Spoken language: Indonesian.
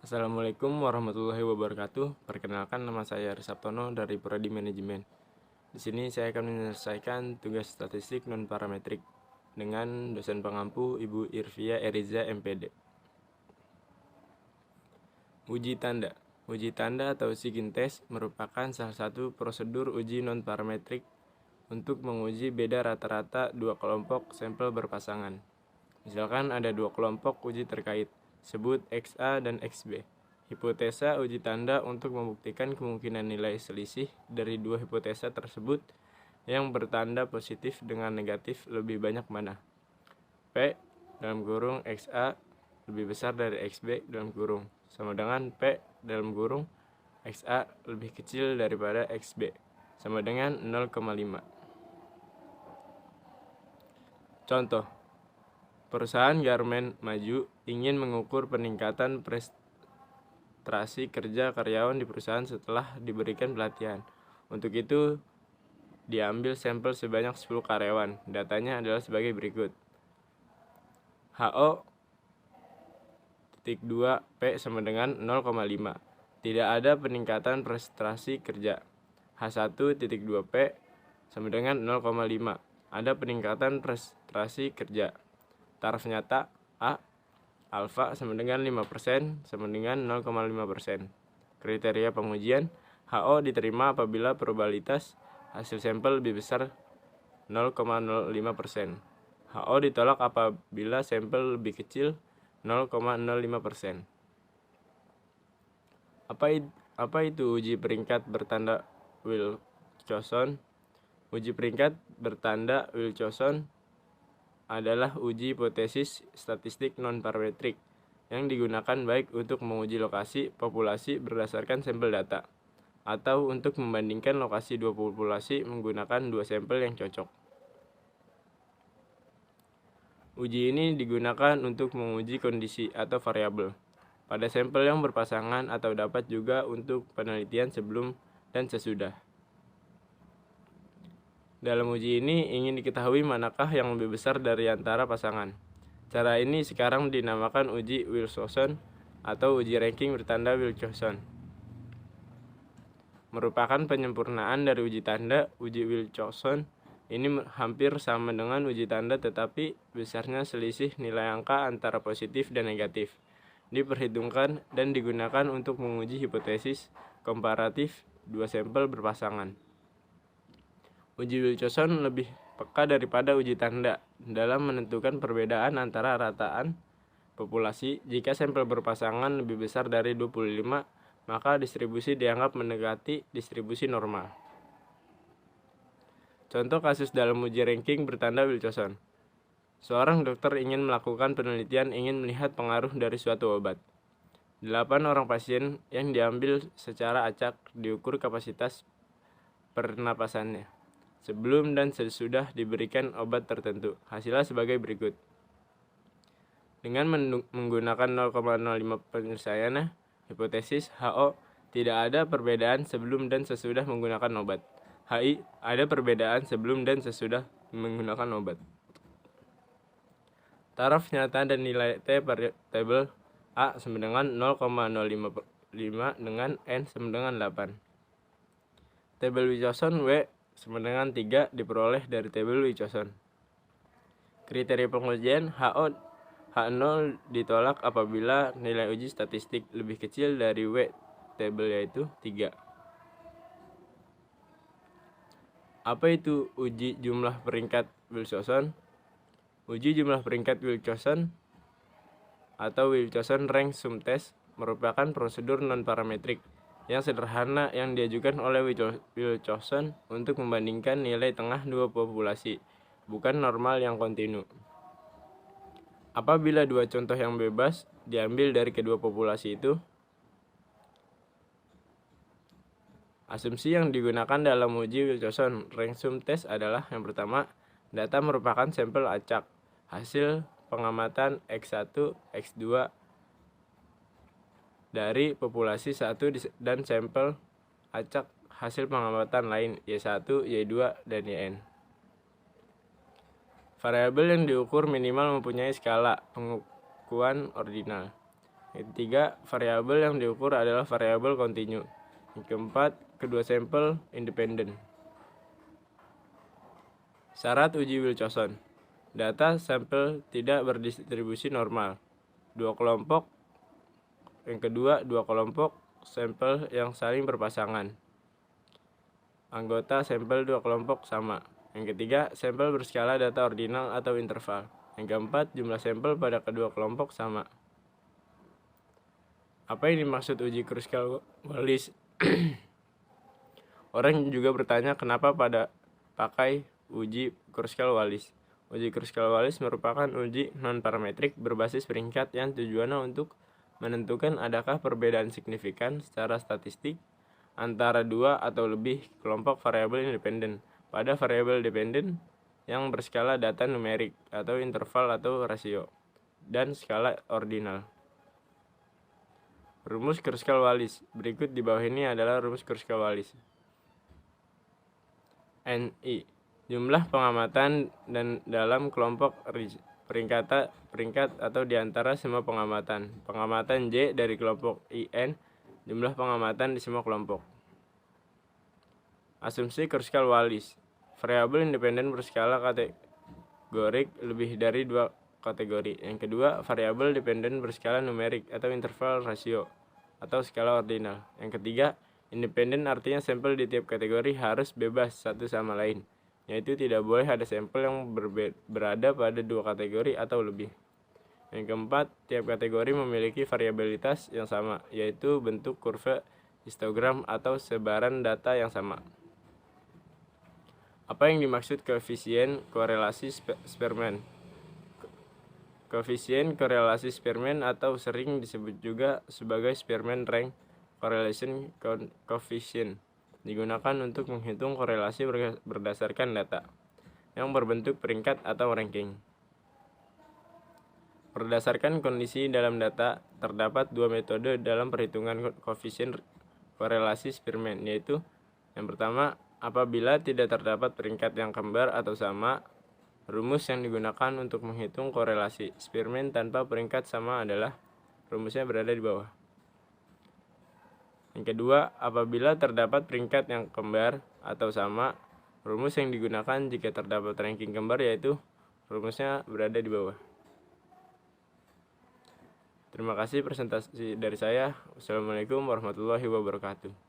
Assalamualaikum warahmatullahi wabarakatuh. Perkenalkan, nama saya Aris Sabtono dari Prodi Manajemen. Di sini saya akan menyelesaikan tugas statistik non-parametrik dengan dosen pengampu Ibu Irvia Eriza MPD. Uji tanda. Uji tanda atau sigin-test merupakan salah satu prosedur uji non-parametrik untuk menguji beda rata-rata dua kelompok sampel berpasangan. Misalkan ada dua kelompok uji terkait, sebut XA dan XB. Hipotesa uji tanda untuk membuktikan kemungkinan nilai selisih dari dua hipotesa tersebut yang bertanda positif dengan negatif lebih banyak mana? P dalam kurung XA lebih besar dari XB dalam kurung, sama dengan P dalam kurung XA lebih kecil daripada XB, sama dengan 0,5. Contoh, perusahaan garmen maju ingin mengukur peningkatan prestasi kerja karyawan di perusahaan setelah diberikan pelatihan. Untuk itu, diambil sampel sebanyak 10 karyawan. Datanya adalah sebagai berikut. HO.2P sama dengan 0,5. Tidak ada peningkatan prestasi kerja. H1.2P sama dengan 0,5. Ada peningkatan prestasi kerja. Taraf nyata A alfa sama dengan 5% sama dengan 0,5%. Kriteria pengujian, HO diterima apabila probabilitas hasil sampel lebih besar 0,05%. HO ditolak apabila sampel lebih kecil 0,05%. Apa itu uji peringkat bertanda Wilcoxon? Uji peringkat bertanda Wilcoxon adalah uji hipotesis statistik non-parametrik yang digunakan baik untuk menguji lokasi populasi berdasarkan sampel data, atau untuk membandingkan lokasi dua populasi menggunakan dua sampel yang cocok. Uji ini digunakan untuk menguji kondisi atau variabel pada sampel yang berpasangan atau dapat juga untuk penelitian sebelum dan sesudah. Dalam uji ini ingin diketahui manakah yang lebih besar dari antara pasangan. Cara ini sekarang dinamakan uji Wilcoxon atau uji ranking bertanda Wilcoxon. Merupakan penyempurnaan dari uji tanda. Uji Wilcoxon ini hampir sama dengan uji tanda, tetapi besarnya selisih nilai angka antara positif dan negatif diperhitungkan dan digunakan untuk menguji hipotesis komparatif dua sampel berpasangan. Uji Wilcoxon lebih peka daripada uji tanda dalam menentukan perbedaan antara rataan populasi. Jika sampel berpasangan lebih besar dari 25, maka distribusi dianggap mendekati distribusi normal. Contoh kasus dalam uji ranking bertanda Wilcoxon. Seorang dokter ingin melakukan penelitian ingin melihat pengaruh dari suatu obat. 8 orang pasien yang diambil secara acak diukur kapasitas pernapasannya sebelum dan sesudah diberikan obat tertentu. Hasilnya sebagai berikut. Dengan menggunakan 0,05 penyelesaiannya, hipotesis HO tidak ada perbedaan sebelum dan sesudah menggunakan obat. HI ada perbedaan sebelum dan sesudah menggunakan obat. Taraf nyata dan nilai T per tabel A sama dengan 0,055 dengan N sama dengan 8. Tabel Wilcoxon W sama dengan 3 diperoleh dari tabel Wilcoxon. Kriteria pengujian H0 ditolak apabila nilai uji statistik lebih kecil dari W tabel yaitu 3. Apa itu uji jumlah peringkat Wilcoxon? Uji jumlah peringkat Wilcoxon atau Wilcoxon Rank Sum Test merupakan prosedur non-parametrik yang sederhana yang diajukan oleh Wilcoxon untuk membandingkan nilai tengah dua populasi, bukan normal yang kontinu. Apabila dua contoh yang bebas diambil dari kedua populasi itu, asumsi yang digunakan dalam uji Wilcoxon Rank Sum Test adalah yang pertama, data merupakan sampel acak, hasil pengamatan X1, X2 dari populasi 1 dan sampel acak hasil pengamatan lain Y1, Y2, dan Yn. Variabel yang diukur minimal mempunyai skala pengukuhan ordinal. Yang ketiga, variabel yang diukur adalah variabel kontinu. Yang keempat, kedua sampel independen. Syarat uji Wilcoxon. Data sampel tidak berdistribusi normal. Yang kedua, dua kelompok sampel yang saling berpasangan. Anggota sampel dua kelompok sama. Yang ketiga, sampel berskala data ordinal atau interval. Yang keempat, jumlah sampel pada kedua kelompok sama. Apa yang dimaksud uji Kruskal-Wallis? Orang juga bertanya kenapa pada pakai uji Kruskal-Wallis. Uji Kruskal-Wallis merupakan uji non-parametrik berbasis peringkat yang tujuannya untuk menentukan adakah perbedaan signifikan secara statistik antara dua atau lebih kelompok variabel independen pada variabel dependen yang berskala data numerik atau interval atau rasio dan skala ordinal. Rumus Kruskal-Wallis. Berikut di bawah ini adalah rumus Kruskal-Wallis. NI. Jumlah pengamatan dan dalam kelompok peringkat atau diantara semua pengamatan. Pengamatan J dari kelompok IN. Jumlah pengamatan di semua kelompok. Asumsi Kruskal-Wallis. Variabel independen berskala kategorik lebih dari dua kategori. Yang kedua, variabel dependen berskala numerik atau interval rasio atau skala ordinal. Yang ketiga, independen artinya sampel di tiap kategori harus bebas satu sama lain, yaitu tidak boleh ada sampel yang berada pada dua kategori atau lebih. Yang keempat, tiap kategori memiliki variabilitas yang sama, yaitu bentuk kurva histogram atau sebaran data yang sama. Apa yang dimaksud koefisien korelasi Spearman? Koefisien korelasi Spearman atau sering disebut juga sebagai Spearman Rank Correlation Coefficient digunakan untuk menghitung korelasi berdasarkan data yang berbentuk peringkat atau ranking. Berdasarkan kondisi dalam data, terdapat dua metode dalam perhitungan koefisien korelasi Spearman, yaitu yang pertama, apabila tidak terdapat peringkat yang kembar atau sama. Rumus yang digunakan untuk menghitung korelasi Spearman tanpa peringkat sama adalah rumusnya berada di bawah. Yang kedua, apabila terdapat peringkat yang kembar atau sama, rumus yang digunakan jika terdapat ranking kembar yaitu rumusnya berada di bawah. Terima kasih presentasi dari saya. Wassalamualaikum warahmatullahi wabarakatuh.